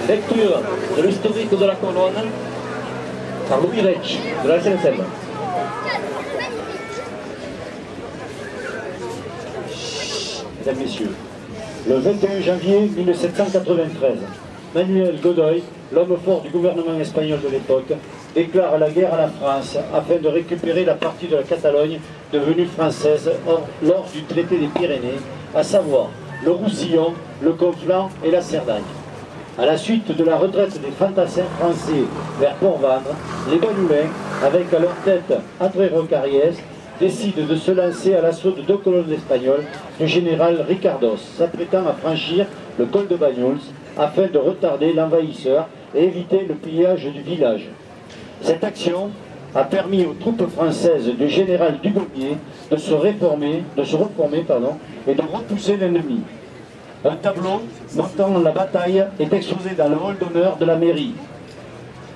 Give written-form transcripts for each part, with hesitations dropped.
Lecture de l'historique de la colonne par Louis Rech de la SNSM. Mesdames, Messieurs, le 21 janvier 1793, Manuel Godoy, l'homme fort du gouvernement espagnol de l'époque, déclare la guerre à la France afin de récupérer la partie de la Catalogne devenue française lors du traité des Pyrénées, à savoir le Roussillon, le Conflent et la Cerdagne. À la suite de la retraite des fantassins français vers Port-Vendre, les Bagnoulins, avec à leur tête André Rocaries, décident de se lancer à l'assaut de 2 colonnes espagnoles du général Ricardos, s'apprêtant à franchir le col de Banyuls afin de retarder l'envahisseur et éviter le pillage du village. Cette action a permis aux troupes françaises du général Dugommier de se reformer et de repousser l'ennemi. Un tableau montrant la bataille est exposé dans le hall d'honneur de la mairie.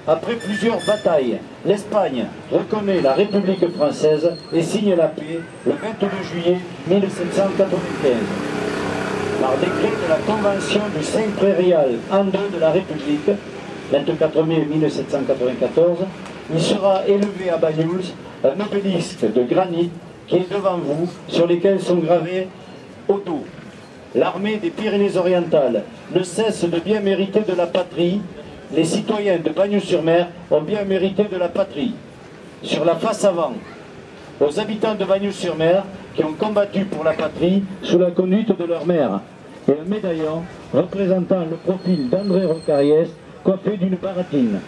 Après plusieurs batailles, l'Espagne reconnaît la République française et signe la paix le 22 juillet 1795. Par décret de la Convention du Saint-Prairial en deux de la République, 24 mai 1794, il sera élevé à Banyuls un obélisque de granit qui est devant vous, sur lesquels sont gravés au dos: l'armée des Pyrénées-Orientales ne cesse de bien mériter de la patrie. Les citoyens de Bagnols-sur-Mer ont bien mérité de la patrie. Sur la face avant, aux habitants de Bagnols-sur-Mer qui ont combattu pour la patrie sous la conduite de leur mère, et un médaillon représentant le profil d'André Rocaries coiffé d'une baratine.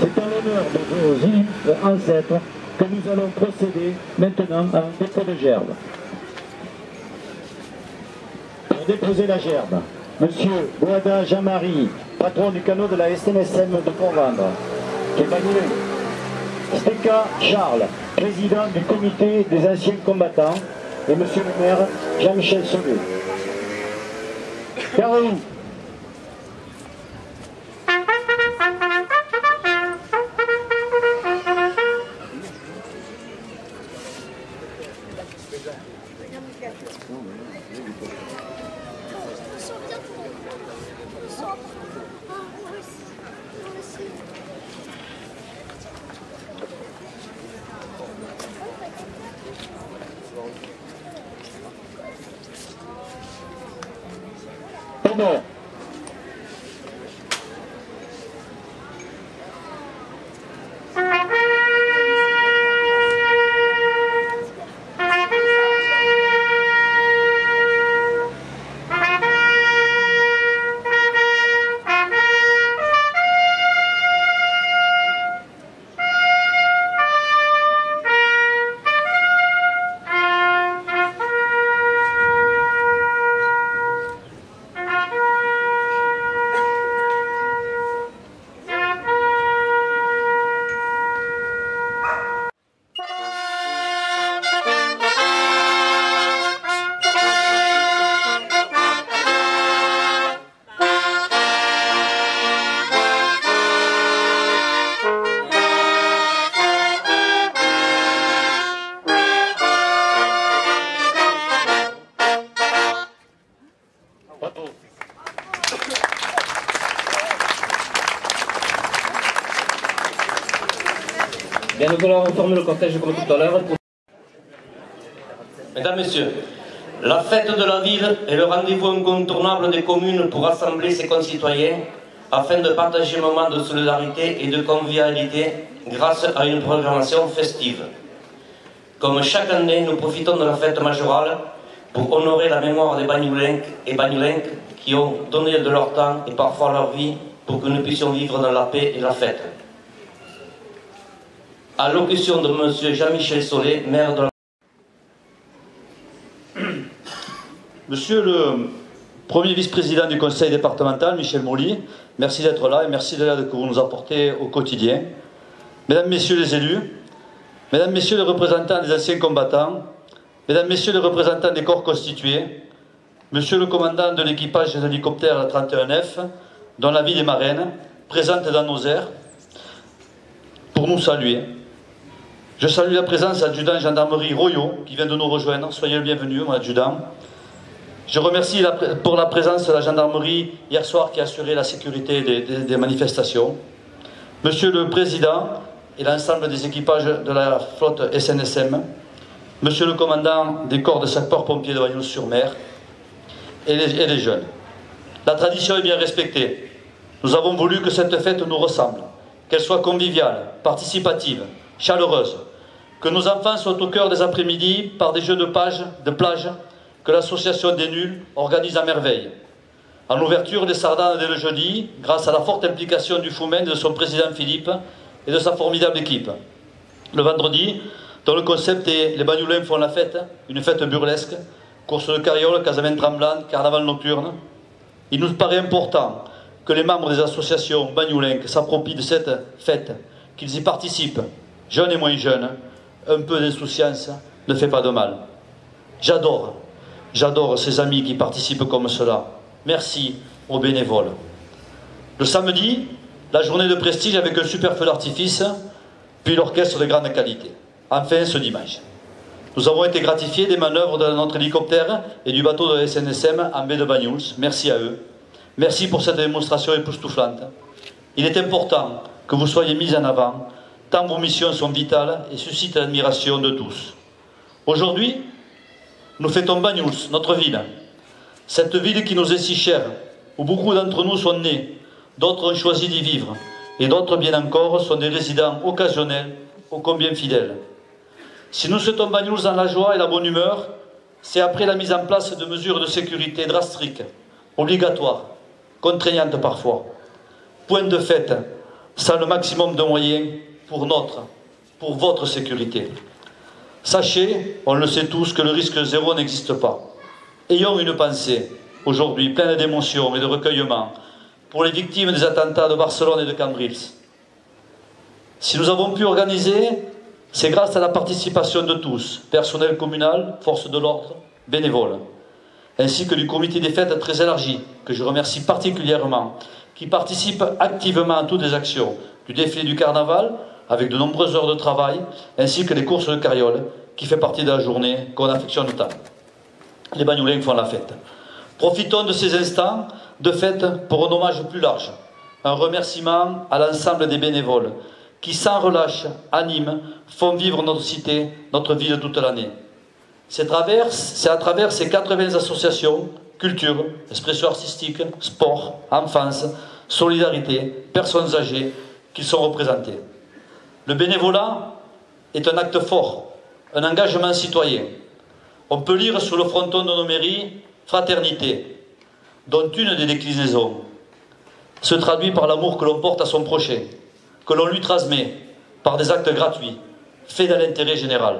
C'est en l'honneur de vos illustres ancêtres que nous allons procéder maintenant à un dépôt de gerbe. Pour déposer la gerbe, Monsieur Boada Jean-Marie, patron du canot de la SNSM de Port-Vendre, qui est Bagnoulin. Steka Charles, président du comité des anciens combattants, et Monsieur le maire Jean-Michel Sauvé. Carreau. Pardon. Bien, nous allons reformer le cortège comme tout à l'heure. Mesdames, Messieurs, la fête de la ville est le rendez-vous incontournable des communes pour rassembler ses concitoyens afin de partager un moment de solidarité et de convivialité grâce à une programmation festive. Comme chaque année, nous profitons de la fête majorale pour honorer la mémoire des Bagnoulins et Bagnolinques qui ont donné de leur temps et parfois leur vie pour que nous puissions vivre dans la paix et la fête. Allocution de M. Jean-Michel Sauvé, maire de la... Monsieur le premier vice-président du conseil départemental, Michel Molly, merci d'être là et merci de l'aide que vous nous apportez au quotidien. Mesdames, Messieurs les élus, Mesdames, Messieurs les représentants des anciens combattants, Mesdames, Messieurs les représentants des corps constitués, Monsieur le commandant de l'équipage des hélicoptères 31F, dont la ville est marraine, présente dans nos airs, pour nous saluer. Je salue la présence de l'adjudant gendarmerie Royaux, qui vient de nous rejoindre. Soyez le bienvenu, mon adjudant. Je remercie pour la présence de la gendarmerie hier soir qui a assuré la sécurité des manifestations. Monsieur le Président et l'ensemble des équipages de la flotte SNSM, Monsieur le commandant des corps de sapeurs-pompiers de Bagnols-sur-Mer et les jeunes. La tradition est bien respectée. Nous avons voulu que cette fête nous ressemble, qu'elle soit conviviale, participative, chaleureuse, que nos enfants soient au cœur des après-midi par des jeux de plage que l'association des nuls organise à merveille. En ouverture des sardanes dès le jeudi, grâce à la forte implication du Foumen, de son président Philippe et de sa formidable équipe. Le vendredi, dont le concept est « Les Bagnoulins font la fête », une fête burlesque, course de carriole, casamène tremblante, carnaval nocturne. Il nous paraît important que les membres des associations Bagnoulins s'approprient de cette fête, qu'ils y participent, jeunes et moins jeunes. Un peu d'insouciance ne fait pas de mal. J'adore ces amis qui participent comme cela. Merci aux bénévoles. Le samedi, la journée de prestige avec un super feu d'artifice, puis l'orchestre de grande qualité. Enfin, ce dimanche. Nous avons été gratifiés des manœuvres de notre hélicoptère et du bateau de la SNSM en baie de Bagnols. Merci à eux. Merci pour cette démonstration époustouflante. Il est important que vous soyez mis en avant, tant vos missions sont vitales et suscitent l'admiration de tous. Aujourd'hui, nous fêtons Bagnols, notre ville. Cette ville qui nous est si chère, où beaucoup d'entre nous sont nés, d'autres ont choisi d'y vivre, et d'autres, bien encore, sont des résidents occasionnels, ô combien fidèles. Si nous souhaitons Bagnols dans la joie et la bonne humeur, c'est après la mise en place de mesures de sécurité drastiques, obligatoires, contraignantes parfois. Point de fête, sans le maximum de moyens pour votre sécurité. Sachez, on le sait tous, que le risque zéro n'existe pas. Ayons une pensée, aujourd'hui, pleine d'émotion et de recueillement, pour les victimes des attentats de Barcelone et de Cambrils. Si nous avons pu organiser, c'est grâce à la participation de tous, personnel communal, forces de l'ordre, bénévoles, ainsi que du comité des fêtes très élargi, que je remercie particulièrement, qui participe activement à toutes les actions, du défilé du carnaval, avec de nombreuses heures de travail, ainsi que les courses de carriole, qui fait partie de la journée qu'on affectionne tant. Les Bagnoulins font la fête. Profitons de ces instants de fête pour un hommage plus large, un remerciement à l'ensemble des bénévoles, qui sans relâche animent, font vivre notre cité, notre ville toute l'année. C'est à travers ces 80 associations, culture, expression artistique, sport, enfance, solidarité, personnes âgées, qu'ils sont représentés. Le bénévolat est un acte fort, un engagement citoyen. On peut lire sur le fronton de nos mairies « Fraternité », dont une des déclinaisons se traduit par l'amour que l'on porte à son prochain, que l'on lui transmet par des actes gratuits, faits dans l'intérêt général.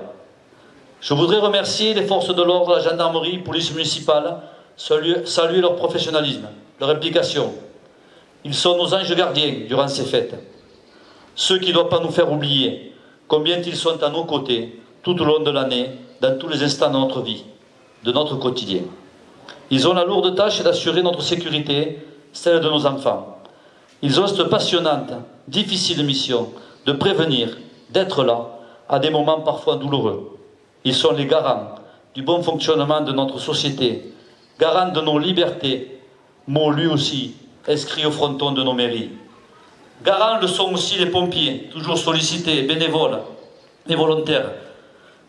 Je voudrais remercier les forces de l'ordre, la gendarmerie, police municipale, saluer leur professionnalisme, leur implication. Ils sont nos anges gardiens durant ces fêtes. Ceux qui ne doivent pas nous faire oublier combien ils sont à nos côtés tout au long de l'année, dans tous les instants de notre vie, de notre quotidien. Ils ont la lourde tâche d'assurer notre sécurité, celle de nos enfants. Ils ont cette passionnante, difficile mission de prévenir, d'être là, à des moments parfois douloureux. Ils sont les garants du bon fonctionnement de notre société, garants de nos libertés, mot lui aussi inscrit au fronton de nos mairies. Garants le sont aussi les pompiers, toujours sollicités, bénévoles et volontaires,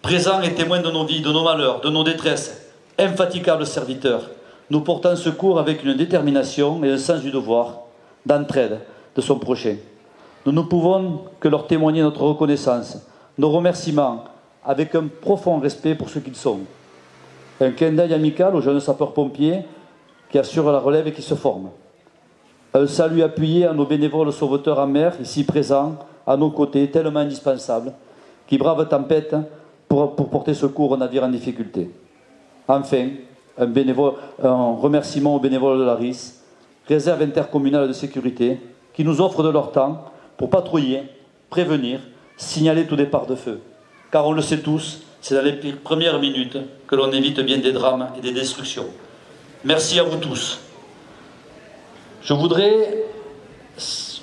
présents et témoins de nos vies, de nos malheurs, de nos détresses, infatigables serviteurs, nous portant secours avec une détermination et un sens du devoir, d'entraide de son prochain. Nous ne pouvons que leur témoigner notre reconnaissance, nos remerciements, avec un profond respect pour ce qu'ils sont. Un clin d'œil amical aux jeunes sapeurs-pompiers qui assurent la relève et qui se forment. Un salut appuyé à nos bénévoles sauveteurs en mer, ici présents, à nos côtés, tellement indispensables, qui bravent tempête pour porter secours aux navires en difficulté. Enfin, un remerciement aux bénévoles de la RIS, réserve intercommunale de sécurité, qui nous offrent de leur temps pour patrouiller, prévenir, signaler tout départ de feu. Car on le sait tous, c'est dans les premières minutes que l'on évite bien des drames et des destructions. Merci à vous tous. Je voudrais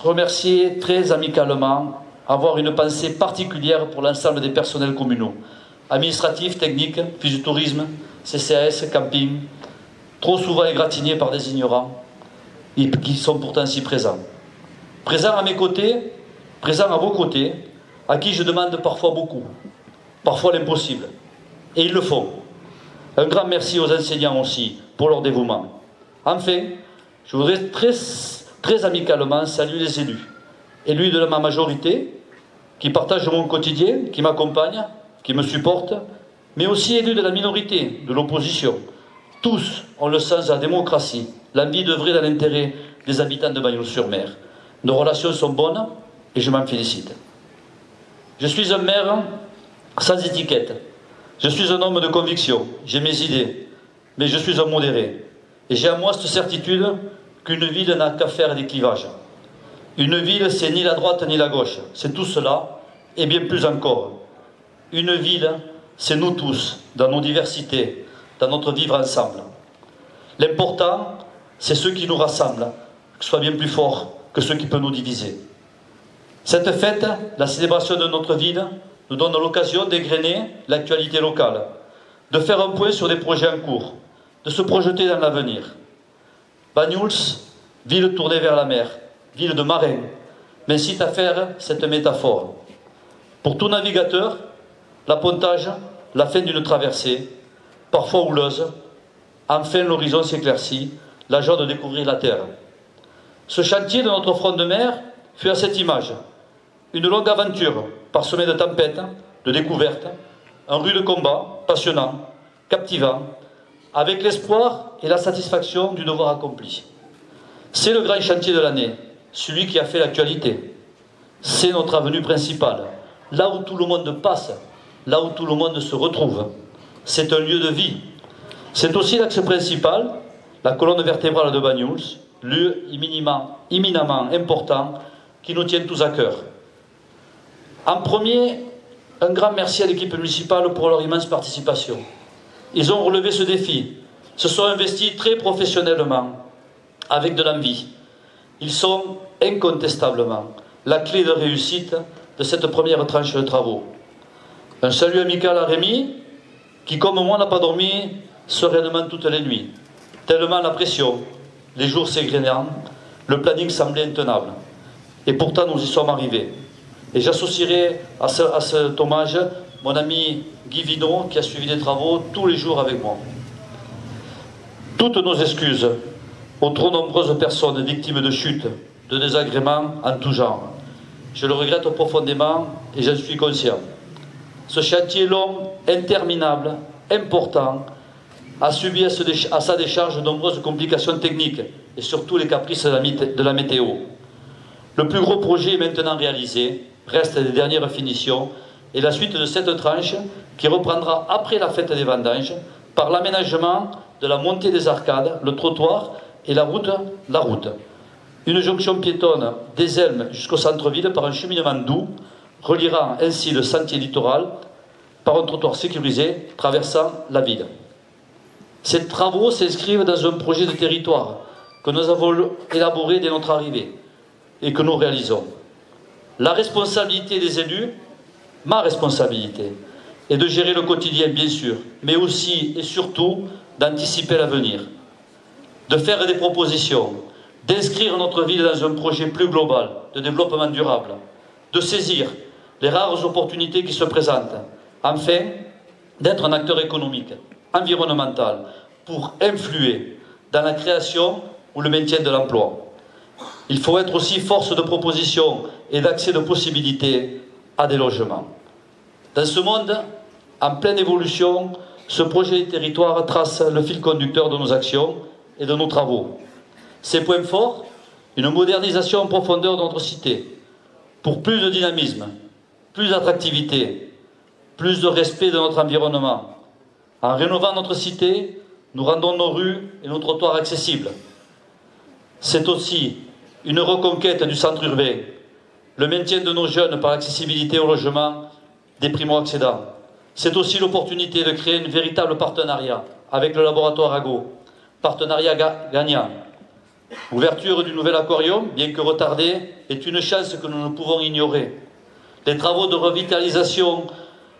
remercier très amicalement, avoir une pensée particulière pour l'ensemble des personnels communaux, administratifs, techniques, physiotourisme, CCAS, camping, trop souvent égratignés par des ignorants, et qui sont pourtant si présents. Présents à mes côtés, présents à vos côtés, à qui je demande parfois beaucoup, parfois l'impossible. Et ils le font. Un grand merci aux enseignants aussi pour leur dévouement. Enfin, je voudrais très amicalement saluer les élus de ma majorité, qui partagent mon quotidien, qui m'accompagnent, qui me supportent, mais aussi élus de la minorité, de l'opposition. Tous ont le sens de la démocratie, l'envie d'œuvrer dans l'intérêt des habitants de Bagnols-sur-Mer. Nos relations sont bonnes et je m'en félicite. Je suis un maire sans étiquette. Je suis un homme de conviction. J'ai mes idées, mais je suis un modéré. Et j'ai en moi cette certitude qu'une ville n'a qu'à faire des clivages. Une ville, c'est ni la droite ni la gauche. C'est tout cela, et bien plus encore. Une ville, c'est nous tous, dans nos diversités, dans notre vivre ensemble. L'important, c'est ce qui nous rassemble, que ce soit bien plus fort que ce qui peut nous diviser. Cette fête, la célébration de notre ville, nous donne l'occasion d'égrener l'actualité locale, de faire un point sur des projets en cours, de se projeter dans l'avenir. Banyuls, ville tournée vers la mer, ville de marins, m'incite à faire cette métaphore. Pour tout navigateur, l'appontage, la fin d'une traversée, parfois houleuse, enfin l'horizon s'éclaircit, la joie de découvrir la terre. Ce chantier de notre front de mer fut à cette image. Une longue aventure, parsemée de tempêtes, de découvertes, un rude combat, passionnant, captivant, avec l'espoir et la satisfaction du devoir accompli. C'est le grand chantier de l'année, celui qui a fait l'actualité. C'est notre avenue principale, là où tout le monde passe, là où tout le monde se retrouve. C'est un lieu de vie. C'est aussi l'axe principal, la colonne vertébrale de Banyuls, lieu éminemment important qui nous tient tous à cœur. En premier, un grand merci à l'équipe municipale pour leur immense participation. Ils ont relevé ce défi, se sont investis très professionnellement, avec de l'envie. Ils sont incontestablement la clé de réussite de cette première tranche de travaux. Un salut amical à Rémi, qui comme moi n'a pas dormi sereinement toutes les nuits, tellement la pression, les jours s'égrenant, le planning semblait intenable. Et pourtant nous y sommes arrivés. Et j'associerai à cet hommage mon ami Guy Vidon, qui a suivi les travaux tous les jours avec moi. Toutes nos excuses aux trop nombreuses personnes victimes de chutes, de désagréments en tout genre. Je le regrette profondément et j'en suis conscient. Ce chantier long, interminable, important, a subi à sa décharge de nombreuses complications techniques et surtout les caprices de la météo. Le plus gros projet est maintenant réalisé, restent les dernières finitions et la suite de cette tranche qui reprendra après la fête des vendanges par l'aménagement de la montée des arcades, le trottoir et la route. Une jonction piétonne des Elmes jusqu'au centre-ville par un cheminement doux, reliera ainsi le sentier littoral par un trottoir sécurisé traversant la ville. Ces travaux s'inscrivent dans un projet de territoire que nous avons élaboré dès notre arrivée et que nous réalisons. La responsabilité des élus, ma responsabilité, est de gérer le quotidien bien sûr, mais aussi et surtout d'anticiper l'avenir, de faire des propositions, d'inscrire notre ville dans un projet plus global de développement durable, de saisir les rares opportunités qui se présentent, enfin d'être un acteur économique, environnemental, pour influer dans la création ou le maintien de l'emploi. Il faut être aussi force de proposition et d'accès de possibilités à des logements. Dans ce monde en pleine évolution, ce projet de territoire trace le fil conducteur de nos actions et de nos travaux. Ses points forts, une modernisation en profondeur de notre cité, pour plus de dynamisme, plus d'attractivité, plus de respect de notre environnement. En rénovant notre cité, nous rendons nos rues et nos trottoirs accessibles. C'est aussi une reconquête du centre urbain, le maintien de nos jeunes par l'accessibilité au logement des primo-accédants. C'est aussi l'opportunité de créer un véritable partenariat avec le laboratoire AGO, partenariat gagnant. L'ouverture du nouvel aquarium, bien que retardée, est une chance que nous ne pouvons ignorer. Les travaux de revitalisation,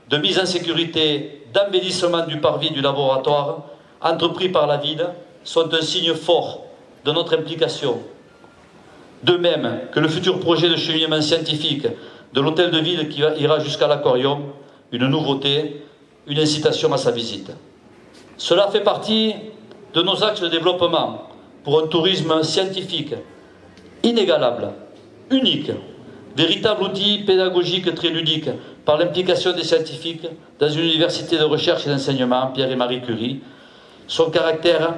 de mise en sécurité, d'embellissement du parvis du laboratoire, entrepris par la ville, sont un signe fort de notre implication. De même que le futur projet de cheminement scientifique de l'hôtel de ville qui ira jusqu'à l'aquarium, une nouveauté, une incitation à sa visite. Cela fait partie de nos axes de développement pour un tourisme scientifique inégalable, unique, véritable outil pédagogique très ludique par l'implication des scientifiques dans une université de recherche et d'enseignement, Pierre et Marie Curie. Son caractère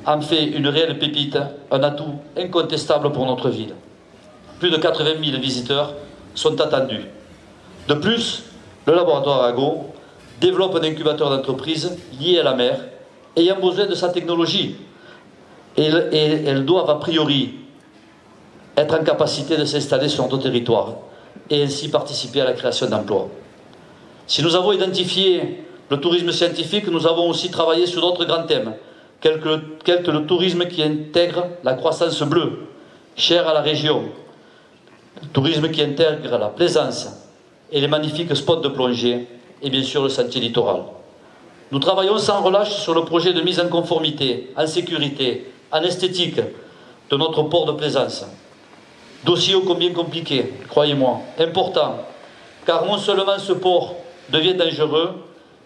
en fait une réelle pépite, un atout incontestable pour notre ville. Plus de 80 000 visiteurs sont attendus. De plus, le laboratoire Arago développe un incubateur d'entreprises lié à la mer, ayant besoin de sa technologie. Et elles doivent a priori être en capacité de s'installer sur notre territoire et ainsi participer à la création d'emplois. Si nous avons identifié le tourisme scientifique, nous avons aussi travaillé sur d'autres grands thèmes, tel que le tourisme qui intègre la croissance bleue, chère à la région, le tourisme qui intègre la plaisance et les magnifiques spots de plongée, et bien sûr le sentier littoral. Nous travaillons sans relâche sur le projet de mise en conformité, en sécurité, en esthétique de notre port de plaisance. Dossier ô combien compliqué, croyez-moi, important, car non seulement ce port devient dangereux,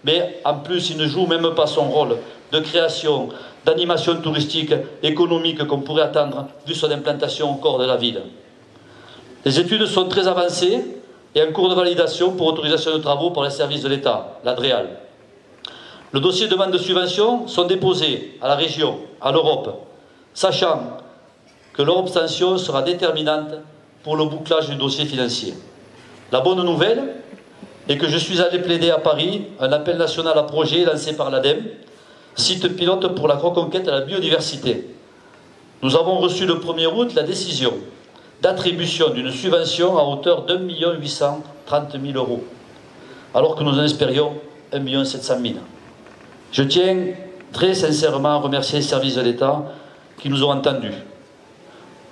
mais en plus il ne joue même pas son rôle de création, d'animation touristique, économique qu'on pourrait attendre vu son implantation au corps de la ville. Les études sont très avancées et en cours de validation pour autorisation de travaux par les services de l'État, l'ADREAL. Le dossier de demande de subvention sont déposés à la région, à l'Europe, sachant que leur obtention sera déterminante pour le bouclage du dossier financier. La bonne nouvelle est que je suis allé plaider à Paris un appel national à projet lancé par l'ADEME, site pilote pour la reconquête de la biodiversité. Nous avons reçu le 1er août la décision d'attribution d'une subvention à hauteur d'1 830 000 €, alors que nous en espérions 1 700 000 €. Je tiens très sincèrement à remercier les services de l'État qui nous ont entendus.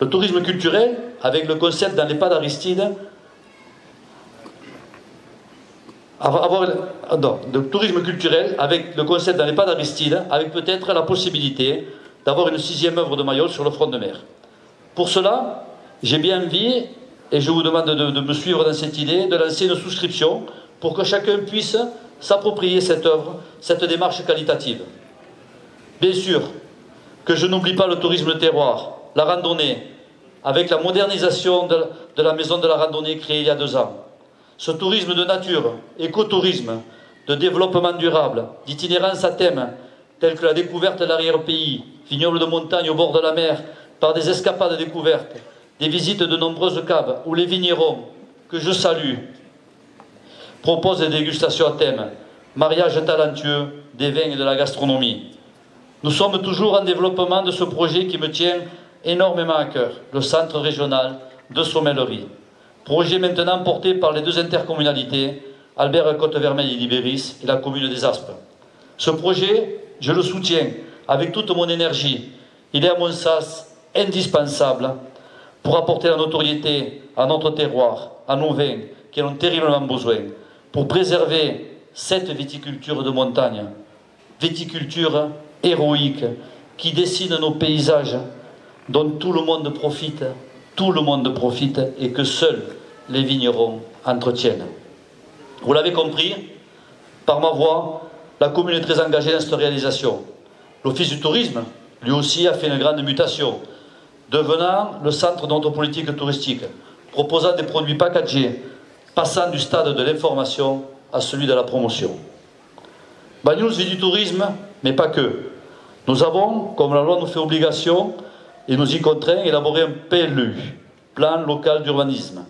Le tourisme culturel, avec le concept dans l'EHPAD Aristide, le tourisme culturel avec le concept dans l'EHPAD Aristide, avec peut-être la possibilité d'avoir une 6e œuvre de Mayol sur le front de mer. Pour cela, j'ai bien envie, et je vous demande de me suivre dans cette idée, de lancer une souscription pour que chacun puisse s'approprier cette œuvre, cette démarche qualitative. Bien sûr que je n'oublie pas le tourisme de terroir, la randonnée, avec la modernisation de la maison de la randonnée créée il y a 2 ans. Ce tourisme de nature, écotourisme, de développement durable, d'itinérance à thème, tels que la découverte de l'arrière-pays, vignobles de montagne au bord de la mer, par des escapades découvertes, des visites de nombreuses caves, où les vignerons, que je salue, proposent des dégustations à thème, mariage talentueux des vins et de la gastronomie. Nous sommes toujours en développement de ce projet qui me tient énormément à cœur, le centre régional de sommellerie. Projet maintenant porté par les 2 intercommunalités, Albert-Côte-Vermeille et Libéris, et la commune des Aspres. Ce projet, je le soutiens avec toute mon énergie. Il est à mon sens indispensable pour apporter la notoriété à notre terroir, à nos vins, qui en ont terriblement besoin, pour préserver cette viticulture de montagne, viticulture héroïque, qui dessine nos paysages, dont tout le monde profite et que seuls les vignerons entretiennent. Vous l'avez compris, par ma voix, la commune est très engagée dans cette réalisation. L'Office du tourisme, lui aussi, a fait une grande mutation, devenant le centre de notre politique touristique, proposant des produits packagés, passant du stade de l'information à celui de la promotion. Banyuls vit du tourisme, mais pas que. Nous avons, comme la loi nous fait obligation, et nous y contraint, élaboré un PLU, plan local d'urbanisme,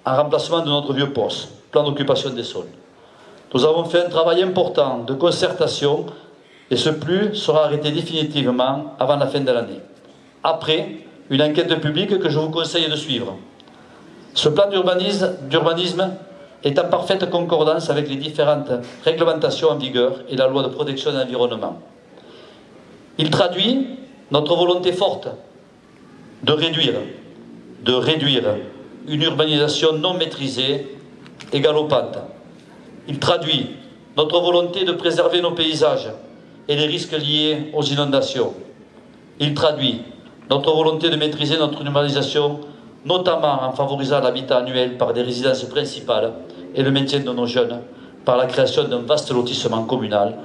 en remplacement de notre vieux poste, plan d'occupation des sols. Nous avons fait un travail important de concertation et ce PLU sera arrêté définitivement avant la fin de l'année. Après, une enquête publique que je vous conseille de suivre. Ce plan d'urbanisme est en parfaite concordance avec les différentes réglementations en vigueur et la loi de protection de l'environnement. Il traduit notre volonté forte de réduire une urbanisation non maîtrisée et galopante. Il traduit notre volonté de préserver nos paysages et les risques liés aux inondations. Il traduit notre volonté de maîtriser notre numérisation, notamment en favorisant l'habitat annuel par des résidences principales et le maintien de nos jeunes par la création d'un vaste lotissement communal,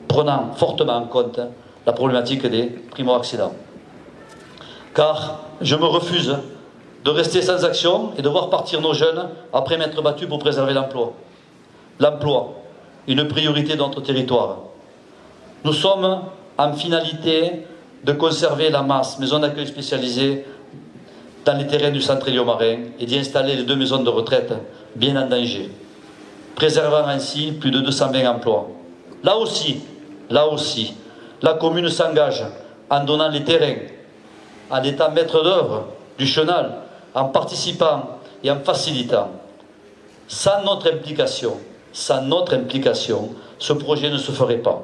prenant fortement en compte la problématique des primo-accédants. Car je me refuse de rester sans action et de voir partir nos jeunes après m'être battu pour préserver l'emploi. L'emploi, une priorité de notre territoire. Nous sommes en finalité de conserver la masse maison d'accueil spécialisée dans les terrains du centre Élio-Marin et d'y installer les 2 maisons de retraite bien en danger, préservant ainsi plus de 220 emplois. Là aussi, la commune s'engage en donnant les terrains, en étant maître d'œuvre du chenal, en participant et en facilitant. Sans notre implication, ce projet ne se ferait pas.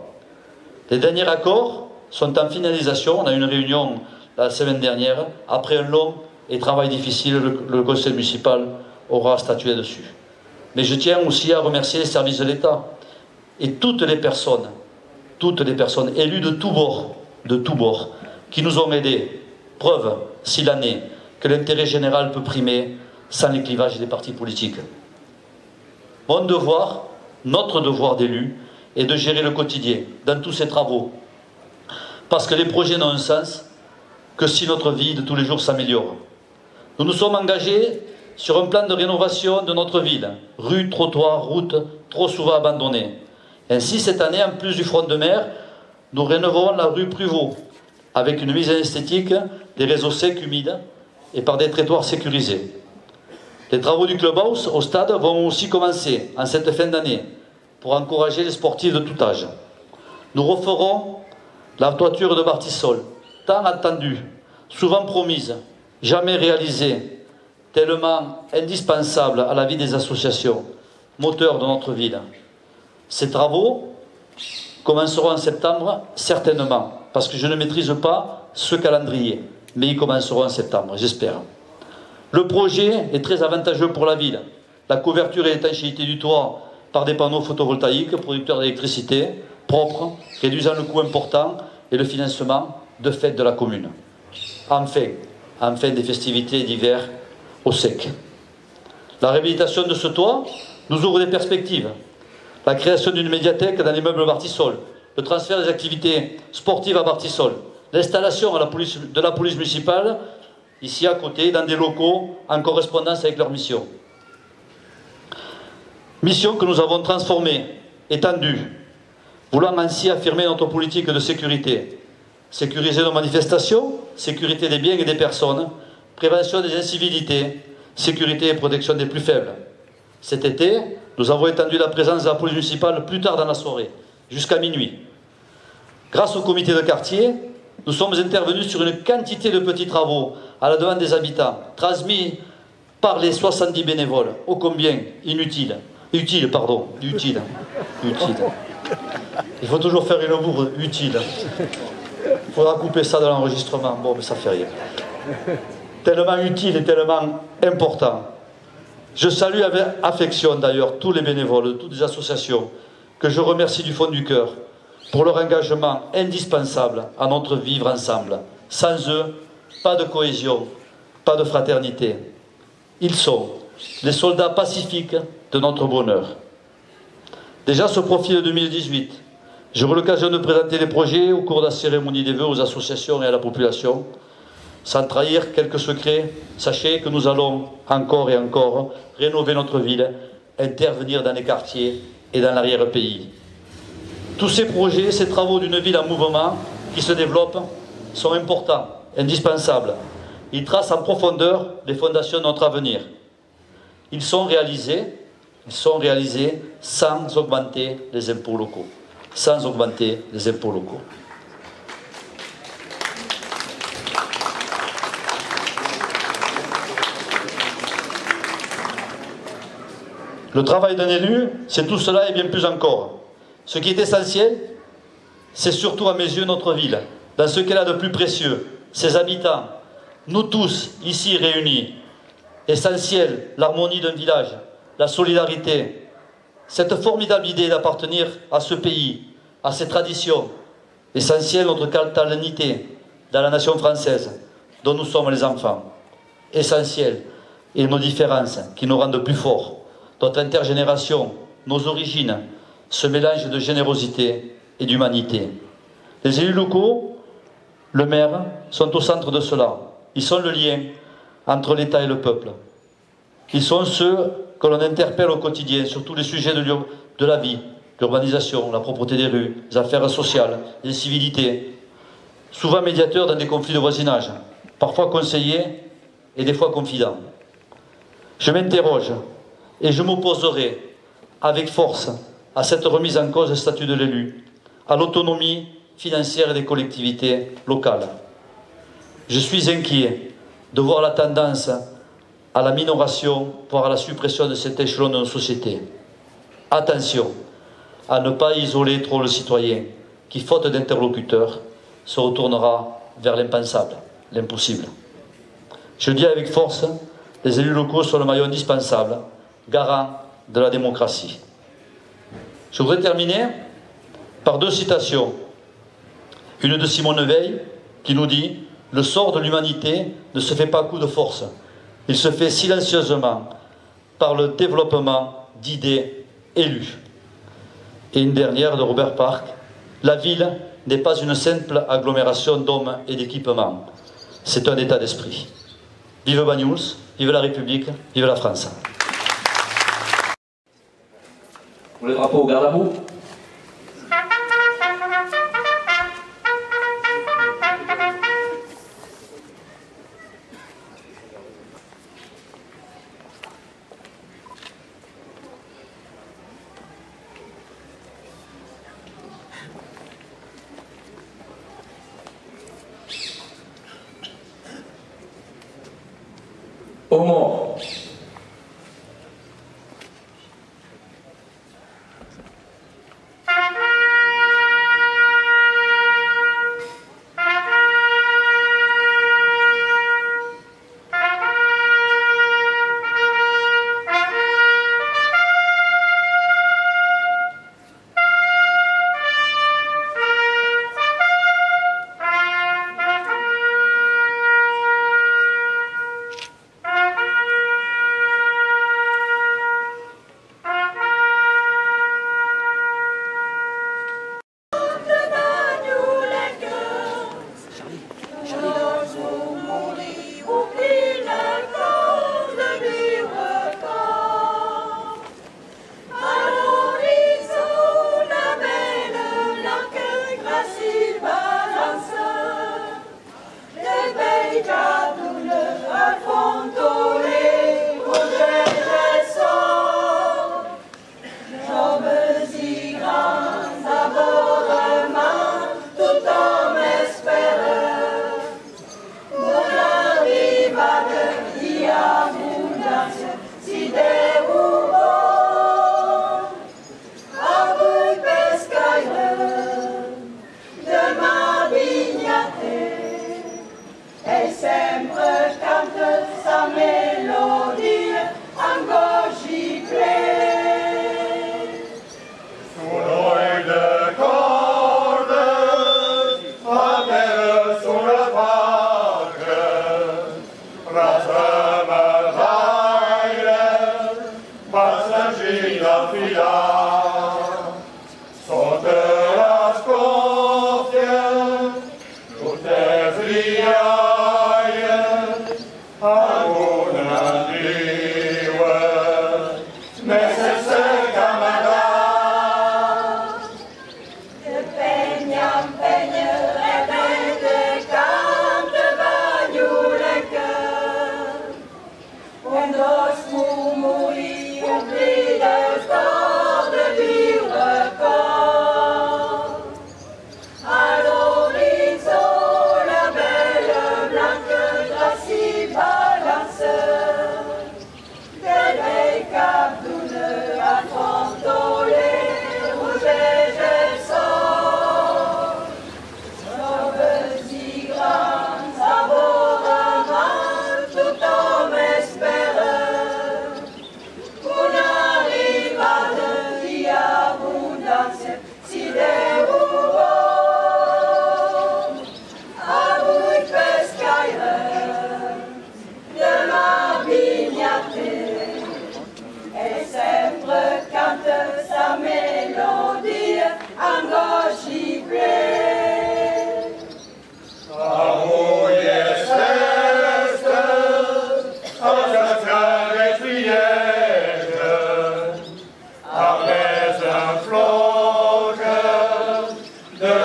Les derniers accords sont en finalisation. On a eu une réunion la semaine dernière. Après un long et travail difficile, le conseil municipal aura statué dessus. Mais je tiens aussi à remercier les services de l'État et toutes les personnes élues de tous bords, qui nous ont aidés. Preuve, s'il en est, que l'intérêt général peut primer sans les clivages des partis politiques. Mon devoir, notre devoir d'élus, est de gérer le quotidien dans tous ces travaux. Parce que les projets n'ont un sens que si notre vie de tous les jours s'améliore. Nous nous sommes engagés sur un plan de rénovation de notre ville, rues, trottoirs, routes, trop souvent abandonnées. Ainsi, cette année, en plus du front de mer, nous rénoverons la rue Pruvot, avec une mise en esthétique des réseaux secs, humides, et par des trottoirs sécurisés. Les travaux du clubhouse au stade vont aussi commencer en cette fin d'année pour encourager les sportifs de tout âge. Nous referons la toiture de Bartissol, tant attendue, souvent promise, jamais réalisée, tellement indispensable à la vie des associations, moteur de notre ville. Ces travaux commenceront en septembre, certainement, parce que je ne maîtrise pas ce calendrier, mais ils commenceront en septembre, j'espère. Le projet est très avantageux pour la ville. La couverture et l'étanchéité du toit par des panneaux photovoltaïques, producteurs d'électricité, propres, réduisant le coût important et le financement de fêtes de la commune. Enfin des festivités d'hiver au sec. La réhabilitation de ce toit nous ouvre des perspectives. La création d'une médiathèque dans l'immeuble Bartissol, le transfert des activités sportives à Bartissol, l'installation de la police municipale, ici à côté, dans des locaux en correspondance avec leur mission. Mission que nous avons transformée, étendue, voulant ainsi affirmer notre politique de sécurité. Sécuriser nos manifestations, sécurité des biens et des personnes, prévention des incivilités, sécurité et protection des plus faibles. Cet été, nous avons étendu la présence de la police municipale plus tard dans la soirée, jusqu'à minuit. Grâce au comité de quartier, nous sommes intervenus sur une quantité de petits travaux à la demande des habitants, transmis par les 70 bénévoles, ô combien inutiles. Utile. Il faut toujours faire une bourre utile. Il faudra couper ça de l'enregistrement. Bon, mais ça fait rien. Tellement utile et tellement important. Je salue avec affection d'ailleurs tous les bénévoles de toutes les associations que je remercie du fond du cœur pour leur engagement indispensable à notre vivre ensemble. Sans eux, pas de cohésion, pas de fraternité. Ils sont les soldats pacifiques de notre bonheur. Déjà ce profil 2018, j'aurai l'occasion de présenter les projets au cours de la cérémonie des vœux aux associations et à la population. Sans trahir quelques secrets, sachez que nous allons encore et encore rénover notre ville, intervenir dans les quartiers et dans l'arrière-pays. Tous ces projets, ces travaux d'une ville en mouvement qui se développe sont importants, indispensables. Ils tracent en profondeur les fondations de notre avenir. Ils sont réalisés sans augmenter les impôts locaux. Sans augmenter les impôts locaux. Le travail d'un élu, c'est tout cela et bien plus encore. Ce qui est essentiel, c'est surtout à mes yeux notre ville, dans ce qu'elle a de plus précieux, ses habitants, nous tous ici réunis. Essentiel, l'harmonie d'un village, la solidarité, cette formidable idée d'appartenir à ce pays, à ses traditions. Essentiel, notre catalanité, dans la nation française, dont nous sommes les enfants. Essentiel, et nos différences qui nous rendent plus forts, notre intergénération, nos origines, ce mélange de générosité et d'humanité. Les élus locaux, le maire, sont au centre de cela. Ils sont le lien entre l'État et le peuple. Ils sont ceux que l'on interpelle au quotidien sur tous les sujets de la vie, l'urbanisation, la propreté des rues, les affaires sociales, les civilités. Souvent médiateurs dans des conflits de voisinage, parfois conseillers et des fois confidents. Je m'interroge et je m'opposerai avec force à cette remise en cause du statut de l'élu, à l'autonomie financière des collectivités locales. Je suis inquiet de voir la tendance à la minoration, voire à la suppression de cet échelon de nos sociétés. Attention à ne pas isoler trop le citoyen, qui, faute d'interlocuteurs, se retournera vers l'impensable, l'impossible. Je dis avec force, les élus locaux sont le maillon indispensable, garant de la démocratie. Je voudrais terminer par deux citations. Une de Simone Veil qui nous dit « Le sort de l'humanité ne se fait pas à coup de force. Il se fait silencieusement par le développement d'idées élues. » Et une dernière de Robert Park « La ville n'est pas une simple agglomération d'hommes et d'équipements. C'est un état d'esprit. » Vive Banyuls, vive la République, vive la France. Le drapeau garde à vous. Aux morts.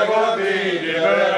Guapini,